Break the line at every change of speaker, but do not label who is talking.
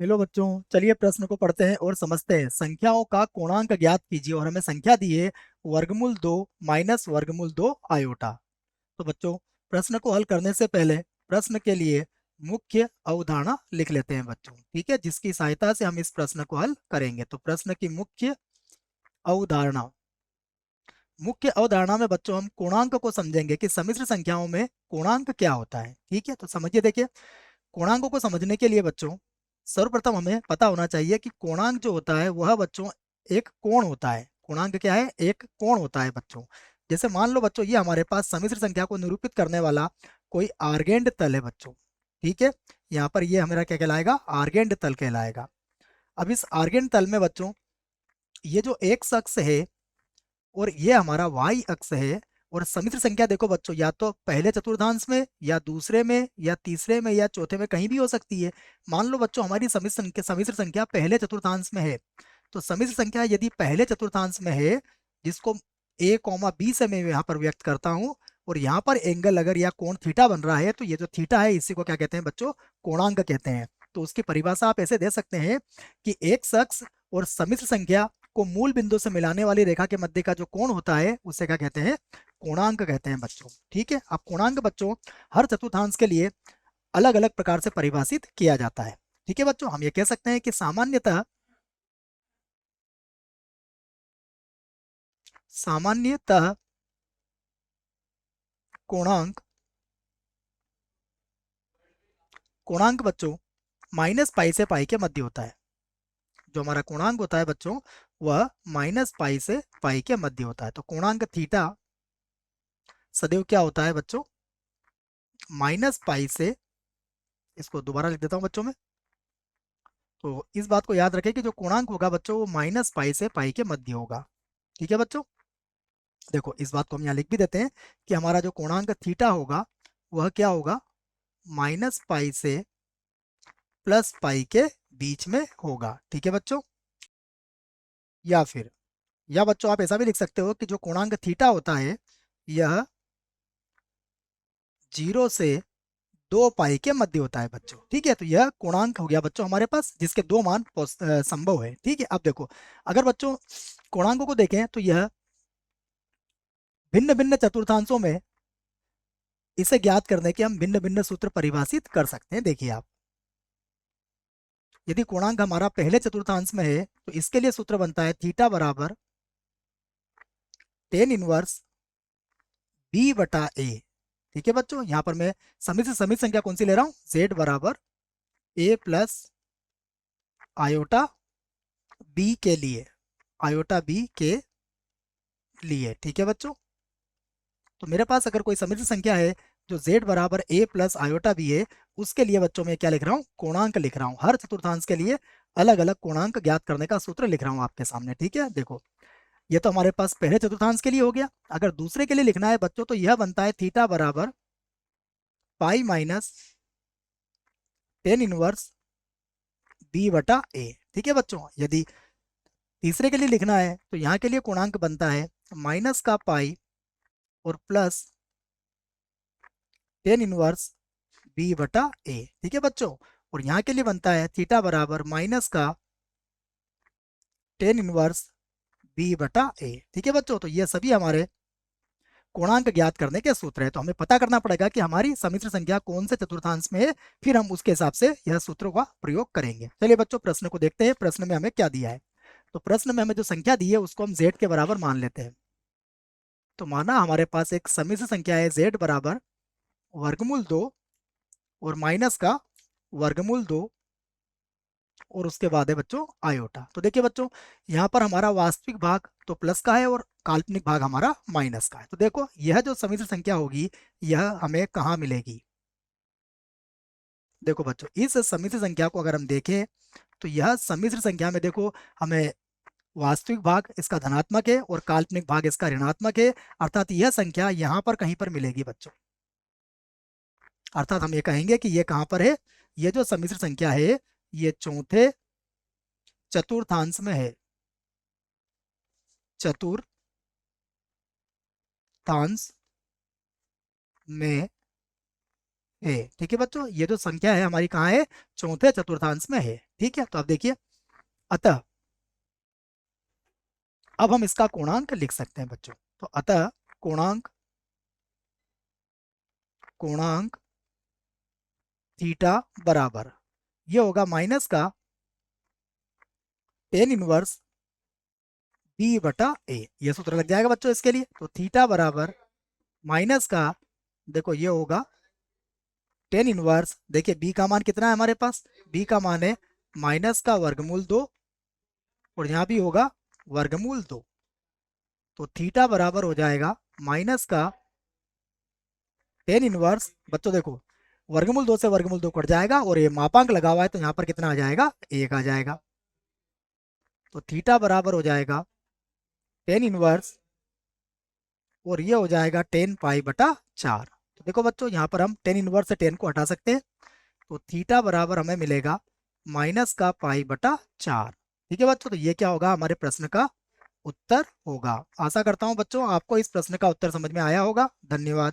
Hello बच्चों, चलिए प्रश्न को पढ़ते हैं और समझते हैं। संख्याओं का पूर्णांक ज्ञात कीजिए और हमें संख्या दी है वर्गमूल 2 माइनस वर्गमूल 2 आयोटा। तो बच्चों, प्रश्न को हल करने से पहले प्रश्न के लिए मुख्य अवधारणा लिख लेते हैं बच्चों, ठीक है, जिसकी सहायता से हम इस प्रश्न को हल करेंगे। तो प्रश्न की अवधारणा मुख्य अवधारणा में बच्चों हम पूर्णांक को समझेंगे कि सम्मिश्र संख्याओं में पूर्णांक क्या होता है। ठीक है, तो समझिए। देखिए, पूर्णांकों को समझने के लिए बच्चों सर्वप्रथम हमें पता होना चाहिए कि पूर्णांक जो होता है वह बच्चों एक कोण होता है। पूर्णांक क्या है? एक कोण होता है बच्चों। जैसे मान लो बच्चों, ये हमारे पास सम्मिश्र संख्या को निरूपित करने वाला कोई आर्गेंड तल है बच्चों। ठीक है, यहाँ पर ये हमारा क्या कहलाएगा? आर्गेंड तल कहलाएगा। अब इस आर्गेंड तल में बच्चों ये जो एक्स अक्ष है और ये हमारा वाई अक्ष है। और सम्मिश्र संख्या देखो बच्चों, या तो पहले चतुर्थांश में या दूसरे में या तीसरे में या चौथे में कहीं भी हो सकती है। मान लो बच्चों हमारी सम्मिश्र संख्या पहले चतुर्थांश में है। तो सम्मिश्र संख्या यदि पहले चतुर्थांश में है, जिसको a कॉमा बी से मैं यहाँ पर व्यक्त करता हूँ, और यहाँ पर एंगल अगर या कोण थीटा बन रहा है, तो ये जो थीटा है इसी को क्या कहते हैं बच्चों? कोणांक कहते हैं। तो उसकी परिभाषा आप ऐसे दे सकते हैं कि एक अक्ष और सम्मिश्र संख्या को मूल बिंदु से मिलाने वाली रेखा के मध्य का जो कोण होता है उसे क्या कहते हैं? कोणांक कहते हैं बच्चों। ठीक है, अब कोणांक बच्चों हर चतुर्थांश के लिए अलग अलग प्रकार से परिभाषित किया जाता है। ठीक है बच्चों, हम ये कह सकते हैं कि सामान्यतः कोणांक कोणांक बच्चों माइनस पाई से पाई के मध्य होता है। जो हमारा कोणांक होता है बच्चों, वह माइनस पाई से पाई के मध्य होता है। तो कोणांक थीटा सदैव क्या होता है बच्चों? माइनस पाई से, इसको दोबारा लिख देता हूं बच्चों में। तो इस बात को याद रखें कि जो कोणांक होगा बच्चों वो माइनस पाई से पाई के मध्य होगा। ठीक है बच्चों, देखो इस बात को हम यहाँ लिख भी देते हैं कि हमारा जो कोणांक थीटा होगा वह क्या होगा? माइनस पाई से प्लस पाई के बीच में होगा। ठीक है बच्चों, या फिर या बच्चों आप ऐसा भी लिख सकते हो कि जो कोणांक थीटा होता है यह 0 से 2 पाई के मध्य होता है बच्चों। ठीक है, तो यह कोणांक हो गया बच्चों हमारे पास, जिसके दो मान संभव है। ठीक है, अब देखो, अगर बच्चों कोणांकों को देखें तो यह भिन्न भिन्न चतुर्थांशों में इसे ज्ञात करने के हम भिन्न भिन्न सूत्र परिभाषित कर सकते हैं। देखिए आप, यदि कोणांक हमारा पहले चतुर्थांश में है तो इसके लिए सूत्र बनता है थीटा बराबर टेन इनवर्स बी बटा ए। ठीक है बच्चों, यहाँ पर मैं समित संख्या कौन सी ले रहा हूँ? जेड बराबर ए प्लस आयोटा बी के लिए, आयोटा बी के लिए। ठीक है बच्चों, तो मेरे पास अगर कोई समित संख्या है जो z बराबर a प्लस आयोटा बी है, उसके लिए बच्चों मैं क्या लिख रहा हूँ? कोणांक लिख रहा हूँ। हर चतुर्थांश के लिए अलग अलग कोणांक ज्ञात करने का सूत्र लिख रहा हूँ आपके सामने। ठीक है, देखो ये तो हमारे पास पहले चतुर्थांश के लिए हो गया। अगर दूसरे के लिए लिखना है बच्चों तो यह बनता है थीटा बराबर pi minus ten inverse B बटा ए। ठीक है बच्चों, यदि तीसरे के लिए लिखना है तो यहाँ के लिए कोणांक बनता है माइनस का पाई और प्लस टेन इनवर्स बी बटा ए। ठीक है बच्चों, और यहाँ के लिए बनता है थीटा बराबर माइनस का टेन इनवर्स बी बटा ए। ठीक है बच्चों, तो ये सभी हमारे कोणांक ज्ञात करने के सूत्र है। तो हमें पता करना पड़ेगा कि हमारी सम्मिश्र संख्या कौन से चतुर्थांश में है, फिर हम उसके हिसाब से यह सूत्रों का प्रयोग करेंगे। चलिए बच्चों, प्रश्न को देखते हैं। प्रश्न में हमें क्या दिया है? तो प्रश्न में हमें जो संख्या दी है उसको हम z के बराबर मान लेते हैं। तो माना हमारे पास एक सम्मिश्र संख्या है z बराबर वर्गमूल 2 और माइनस का वर्गमूल 2 और उसके बाद है बच्चों आयोटा। तो देखिए बच्चों, यहाँ पर हमारा वास्तविक भाग तो प्लस का है और काल्पनिक भाग हमारा माइनस का है। तो देखो यह जो सम्मिश्र संख्या होगी यह हमें कहाँ मिलेगी? देखो बच्चों, इस सम्मिश्र संख्या को अगर हम देखें तो यह सम्मिश्र संख्या में देखो हमें वास्तविक भाग इसका धनात्मक है और काल्पनिक भाग इसका ऋणात्मक है। अर्थात यह संख्या यहाँ पर कहीं पर मिलेगी बच्चों। अर्थात हम ये कहेंगे कि ये कहाँ पर है? ये जो सम्मिश्र संख्या है ये चौथे चतुर्थांश में है। चतुर्थांश में है। ठीक है बच्चों, ये जो संख्या है हमारी कहाँ है, चौथे चतुर्थांश में है। ठीक है, तो अब देखिए, अतः अब हम इसका कोणांक लिख सकते हैं बच्चों। तो अतः कोणांक कोणांक थीटा बराबर, ये होगा माइनस का टेन इनवर्स बी बटा ए। ये सूत्र लग जाएगा बच्चों इसके लिए। तो थीटा बराबर माइनस का, देखो ये होगा टेन इनवर्स, देखिए बी का मान कितना है हमारे पास, बी का मान है माइनस का वर्गमूल 2, और यहाँ भी होगा वर्गमूल 2। तो थीटा बराबर हो जाएगा माइनस का टेन इनवर्स, बच्चों देखो वर्गमूल 2 से वर्गमूल 2 कट जाएगा, और ये मापांक लगा हुआ है तो यहाँ पर कितना आ जाएगा, 1 आ जाएगा। तो थीटा बराबर हो जाएगा टेन इनवर्स, और ये हो जाएगा 10 पाई बटा 4। तो देखो बच्चों, यहाँ पर हम टेन इनवर्स से 10 को हटा सकते हैं। तो थीटा बराबर हमें मिलेगा माइनस का पाई बटा 4। ठीक है बच्चों, तो ये क्या होगा, हमारे प्रश्न का उत्तर होगा। आशा करता हूँ बच्चों आपको इस प्रश्न का उत्तर समझ में आया होगा। धन्यवाद।